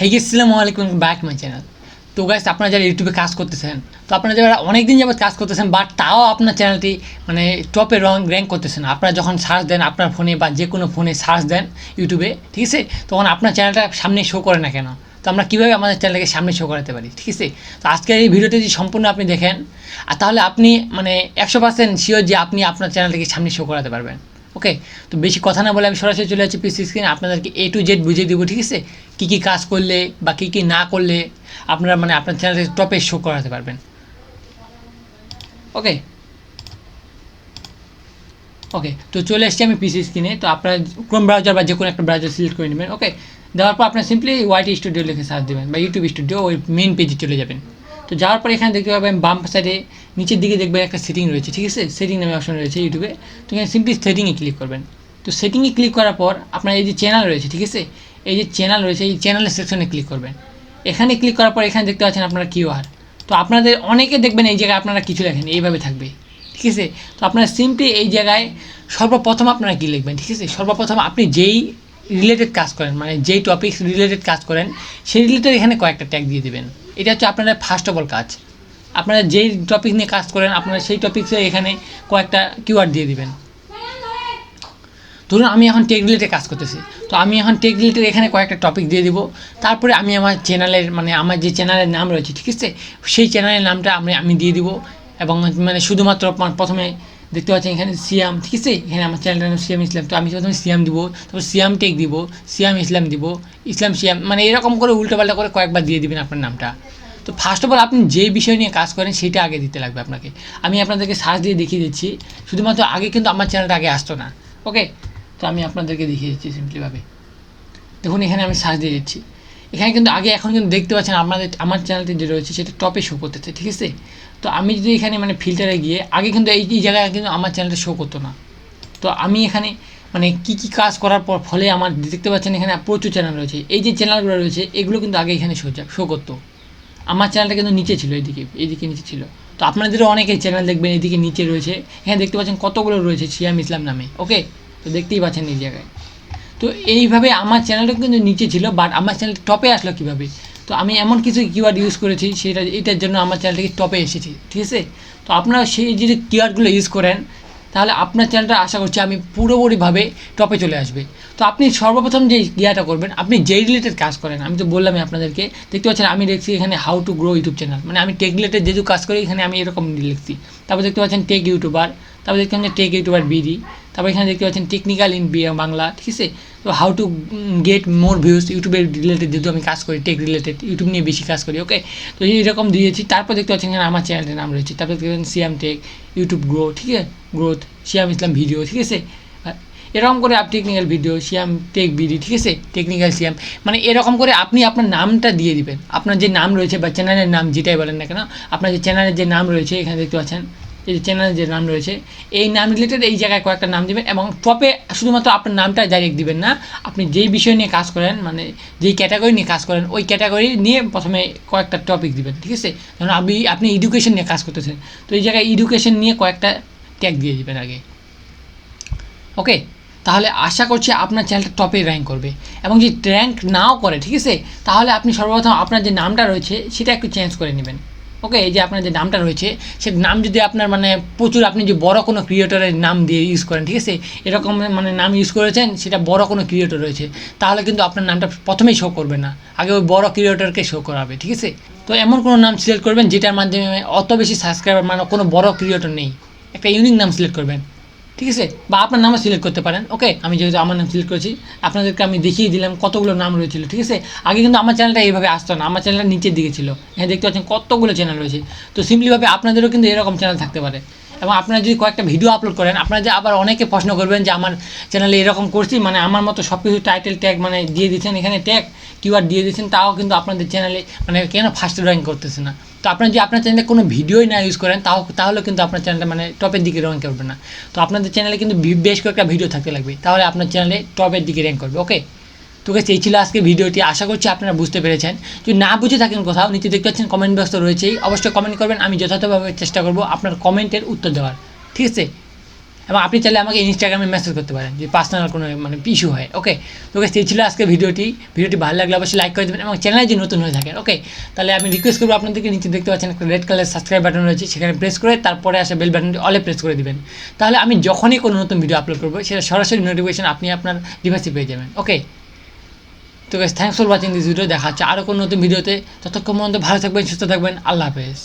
Hey guys, Assalamualaikum back my channel. তো guys আপনারা যারা ইউটিউবে কাজ করতেছেন, তো আপনারা যারা অনেক দিন যাবত কাজ করতেছেন বাট তাও আপনার চ্যানেলটি মানে টপে র্যাঙ্ক করতেছেন। আপনারা যখন সার্চ দেন আপনার ফোনে বা যে কোনো ফোনে সার্চ দেন ইউটিউবে, ঠিক আছে, তখন আপনার চ্যানেলটা সামনে শো করে না কেন? তো আমরা কীভাবে আমাদের চ্যানেলকে সামনে শো করাতে পারি, ঠিক আছে? তো আজকের এই ভিডিওটি যদি সম্পূর্ণ আপনি দেখেন, আর তাহলে আপনি মানে 100% শিওর যে আপনি আপনার চ্যানেলটাকে সামনে শো করাতে পারবেন। ওকে, তো বেশি কথা না বলে আমি সরাসরি চলে যাচ্ছি পিসি স্ক্রিনে, আপনাদেরকে A to Z বুঝিয়ে দেবো, ঠিক আছে, কী কী কাজ করলে বা কী কী না করলে আপনারা মানে আপনার চ্যানেলকে টপে শো করাতে পারবেন। ওকে ওকে তো চলে এসেছি আমি পিসি স্ক্রিনে। তো আপনারা ক্রোম ব্রাউজার বা যে কোনো একটা ব্রাউজার সিলেক্ট করে নেবেন। ওকে, দেওয়ার পর আপনার সিম্পলি ওয়াইটি স্টুডিও লিখে সার্চ দেবেন বা ইউটিউব স্টুডিও, ওই মেন পেজে চলে যাবেন। তো যাওয়ার পর এখানে দেখতে পাবেন বাম সাইডে নিচের দিকে দেখবেন একটা সেটিং রয়েছে, ঠিক আছে, সেটিং নামে অপশন রয়েছে ইউটিউবে। তো এখানে সিম্পলি সেটিংয়ে ক্লিক করবেন। তো সেটিংয়ে ক্লিক করার পর আপনার এই যে চ্যানেল রয়েছে, ঠিক আছে, এই যে চ্যানেল রয়েছে এই চ্যানেলের সেকশনে ক্লিক করবেন। এখানে ক্লিক করার পর এখানে দেখতে পাচ্ছেন আপনারা কিওয়ার্ড। তো আপনাদের অনেকে দেখবেন এই জায়গায় আপনারা কিছু লেখেন এইভাবে থাকবে, ঠিক আছে। তো আপনারা সিম্পলি এই জায়গায় সর্বপ্রথম আপনারা কী লিখবেন, ঠিক আছে, সর্বপ্রথম আপনি যেই রিলেটেড কাজ করেন মানে যেই টপিক রিলেটেড কাজ করেন সেই রিলেটেড এখানে কয়েকটা ট্যাগ দিয়ে দেবেন। এটা হচ্ছে আপনাদের ফার্স্ট অফ অল কাজ। আপনারা যেই টপিক নিয়ে কাজ করেন আপনারা সেই টপিক্সে এখানে কয়েকটা কিওয়ার্ড দিয়ে দিবেন। ধরুন আমি এখন টেক রিলেটেড কাজ করতেছি, তো আমি এখন টেক রিলেটেড এখানে কয়েকটা টপিক দিয়ে দিব। তারপরে আমি আমার চ্যানেলের মানে আমার যে চ্যানেলের নাম রয়েছে, ঠিক আছে, সেই চ্যানেলের নামটা আমি দিয়ে দিব। এবং মানে শুধুমাত্র প্রথমে দেখতে পাচ্ছেন এখানে সিয়াম, ঠিক আছে, এখানে আমার চ্যানেলের নাম সিয়াম ইসলাম। তো আমি প্রথমে সিয়াম দিব, তারপর সিয়াম টেক দিব, সিয়াম ইসলাম দিব, ইসলাম সিয়াম, মানে এরকম করে উল্টোপাল্টা করে কয়েকবার দিয়ে দিবেন আপনার নামটা। তো ফার্স্ট অফ অল আপনি যে বিষয় নিয়ে কাজ করেন সেইটা আগে দিতে লাগবে আপনাকে। আমি আপনাদেরকে সার্চ দিয়ে দেখিয়ে দিচ্ছি, শুধুমাত্র আগে কিন্তু আমার চ্যানেলটা আগে আসতো না। ওকে, তো আমি আপনাদেরকে দেখিয়ে দিচ্ছি সিম্পলিভাবে। দেখুন এখানে আমি সার্চ দিয়ে দিচ্ছি, এখানে কিন্তু আগে এখন কিন্তু দেখতে পাচ্ছেন আমার চ্যানেলটি যে রয়েছে সেটা টপে শো করতেছে, ঠিক আছে। তো আমি যদি এখানে মানে ফিল্টারে গিয়ে আগে কিন্তু এই জায়গায় কিন্তু আমার চ্যানেলটা শো করতো না। তো আমি এখানে মানে কী কী কাজ করার পর ফলে আমার দেখতে পাচ্ছেন এখানে প্রচুর চ্যানেল রয়েছে। এই যে চ্যানেলগুলো রয়েছে এগুলো কিন্তু আগে এখানে শো করতো। আমার চ্যানেলটা কিন্তু নিচে ছিল, এইদিকে নিচে ছিল। তো আপনাদেরও অনেকে চ্যানেল দেখবেন এইদিকে নিচে রয়েছে, এখানে দেখতে পাচ্ছেন কতগুলো রয়েছে সিয়াম ইসলাম নামে। ওকে, তো দেখতেই পাচ্ছেন এই জায়গায়। তো এইভাবে আমার চ্যানেলটা কিন্তু নিচে ছিল, বাট আমার চ্যানেলটা টপে আসলো কীভাবে? তো আমি এমন কিছু কিওয়ার্ড ইউজ করেছি এটার জন্য আমার চ্যানেলটাকে টপে এসেছি, ঠিক আছে। তো আপনারা সেই যদি কিওয়ার্ডগুলো ইউজ করেন তাহলে আপনার চ্যানেলটা আশা করছি আমি পুরোপুরিভাবে টপে চলে আসবে। তো আপনি সর্বপ্রথম যে ইয়াটা করবেন, আপনি যেই রিলেটেড কাজ করেন, আমি তো বললামই আপনাদেরকে, দেখতে পাচ্ছেন আমি দেখছি এখানে how to grow YouTube channel, মানে আমি টেক রিলেটেড যেহেতু কাজ করি এখানে আমি এরকম লিখছি। তারপর দেখতে পাচ্ছেন টেক ইউটিউবার, তারপর দেখতে পাচ্ছেন টেক ইউটিউবার বিডি, তারপর এখানে দেখতে পাচ্ছেন টেকনিক্যাল ইন বাংলা, ঠিক আছে। তো how to get more views ইউটিউবের রিলেটেড যেহেতু আমি কাজ করি টেক রিলেটেড, ইউটিউব নিয়ে বেশি কাজ করি। ওকে, তো এরকম দিয়েছি। তারপর দেখতে পাচ্ছেন এখানে আমার চ্যানেলের নাম রয়েছে, তারপর দেখতে পাচ্ছেন সিয়াম টেক ইউটিউব গ্রো, ঠিক আছে, গ্রোথ সিয়াম ইসলাম ভিডিও, ঠিক আছে। এরকম করে আপনি টেকনিক্যাল ভিডিও সিয়াম টেক বিডি, ঠিক আছে, টেকনিক্যাল সিয়াম, মানে এরকম করে আপনি আপনার নামটা দিয়ে দিবেন। আপনার যে নাম রয়েছে বা চ্যানেলের নাম যেটাই বলেন না কেন, আপনার যে চ্যানেলের যে নাম রয়েছে এখানে দেখতে পাচ্ছেন এই যে চ্যানেলের যে নাম রয়েছে এই নাম রিলেটেড এই জায়গায় কয়েকটা নাম দেবেন এবং টপে শুধুমাত্র আপনার নামটা ডাইরেক্ট দিবেন না, আপনি যেই বিষয় নিয়ে কাজ করেন মানে যেই ক্যাটাগরি নিয়ে কাজ করেন ওই ক্যাটাগরি নিয়ে প্রথমে কয়েকটা টপিক দিবেন, ঠিক আছে। ধরুন আপনি এডুকেশন নিয়ে কাজ করতেছেন, তো এই জায়গায় এডুকেশন নিয়ে কয়েকটা ট্যাগ দিয়ে দিবেন আগে। ওকে, তাহলে আশা করছি আপনার চ্যানেলটা টপে র্যাঙ্ক করবে। এবং যদি র্যাঙ্ক নাও করে, ঠিক আছে, তাহলে আপনি সর্বপ্রথম আপনার যে নামটা রয়েছে সেটা একটু চেঞ্জ করে নেবেন। ওকে, এই যে আপনার যে নামটা রয়েছে সে নাম যদি আপনার মানে প্রচুর আপনি যে বড় কোনো ক্রিয়েটরের নাম দিয়ে ইউজ করেন, ঠিক আছে, এরকম মানে নাম ইউজ করেছেন সেটা বড় কোনো ক্রিয়েটর রয়েছে, তাহলে কিন্তু আপনার নামটা প্রথমেই শো করবে না, আগে ওই বড় ক্রিয়েটরকে শো করাবে, ঠিক আছে। তো এমন কোনো নাম সিলেক্ট করবেন যেটার মাধ্যমে অত বেশি সাবস্ক্রাইবার মানে কোনো বড় ক্রিয়েটর নেই, একটা ইউনিক নাম সিলেক্ট করবেন, ঠিক আছে, বা আপনার নামও সিলেক্ট করতে পারেন। ওকে, আমি যেহেতু আমার নাম সিলেক্ট করেছি আপনাদেরকে আমি দেখিয়ে দিলাম কতগুলো নাম রয়েছিল, ঠিক আছে। আগে কিন্তু আমার চ্যানেলটা এইভাবে আসতো না, আমার চ্যানেলটা নিচের দিকে ছিল, হ্যাঁ দেখতে পাচ্ছেন কতগুলো চ্যানেল রয়েছে। তো সিম্পলিভাবে আপনাদেরও কিন্তু এরকম চ্যানেল থাকতে পারে। এবং আপনারা যদি কয়েকটা ভিডিও আপলোড করেন আপনারা যে আবার অনেকে প্রশ্ন করবেন যে আমার চ্যানেলে এরকম করছি মানে আমার মতো সব কিছু টাইটেল ট্যাগ মানে দিয়ে দিচ্ছেন, এখানে ট্যাগ কিওয়ার্ড দিয়ে দিচ্ছেন, তাও কিন্তু আপনাদের চ্যানেলে মানে কেন ফার্স্ট র্যাঙ্ক করতেছে না। তো আপনার যদি আপনার চ্যানেলে কোনো ভিডিওই না ইউজ করেন তাহলে কিন্তু আপনার চ্যানেলটা মানে টপের দিকে র্যাঙ্ক করবে না। তো আপনাদের চ্যানেলে কিন্তু বেশ কয়েকটা ভিডিও থাকতে লাগবে, তাহলে আপনার চ্যানেলে টপের দিকে র্যাঙ্ক করবে। ওকে, তো গাইস এই ছিল আজকে ভিডিওটি, আশা করছি আপনারা বুঝতে পেরেছেন। যদি না বুঝে থাকেন কোথাও নিচে দেখতে পাচ্ছেন কমেন্ট বক্স তো রয়েছেই, অবশ্যই কমেন্ট করবেন, আমি যথাযথভাবে চেষ্টা করব আপনার কমেন্টের উত্তর দেওয়ার, ঠিক আছে। এবং আপনি চাইলে আমাকে ইনস্টাগ্রামে মেসেজ করতে পারেন যদি পার্সোনাল কোনো মানে ইস্যু হয়। ওকে, তো এই ছিল আজকে ভিডিওটি ভালো লাগলে অবশ্যই লাইক করে দেবেন এবং চ্যানেলে যদি নতুন হয়ে থাকেন ওকে, তাহলে আমি রিকোয়েস্ট করবো আপনাদেরকে নিচে দেখতে পাচ্ছেন একটা রেড কালার সাবস্ক্রাইব বাটন রয়েছে, সেখানে প্রেস করে তারপরে আসা বেল বাটনটি অলে প্রেস করে দিবেন। তাহলে আমি যখনই কোনো নতুন ভিডিও আপলোড করবো সেটা সরাসরি নোটিফিকেশন আপনি আপনার ডিভাইসে পেয়ে যাবেন। ওকে, তো guys thanks for watching this video. দেখা হচ্ছে আরও কোনো নতুন ভিডিওতে। ততক্ষণ পর্যন্ত ভালো থাকবেন, সুস্থ থাকবেন। আল্লাহ হাফেজ।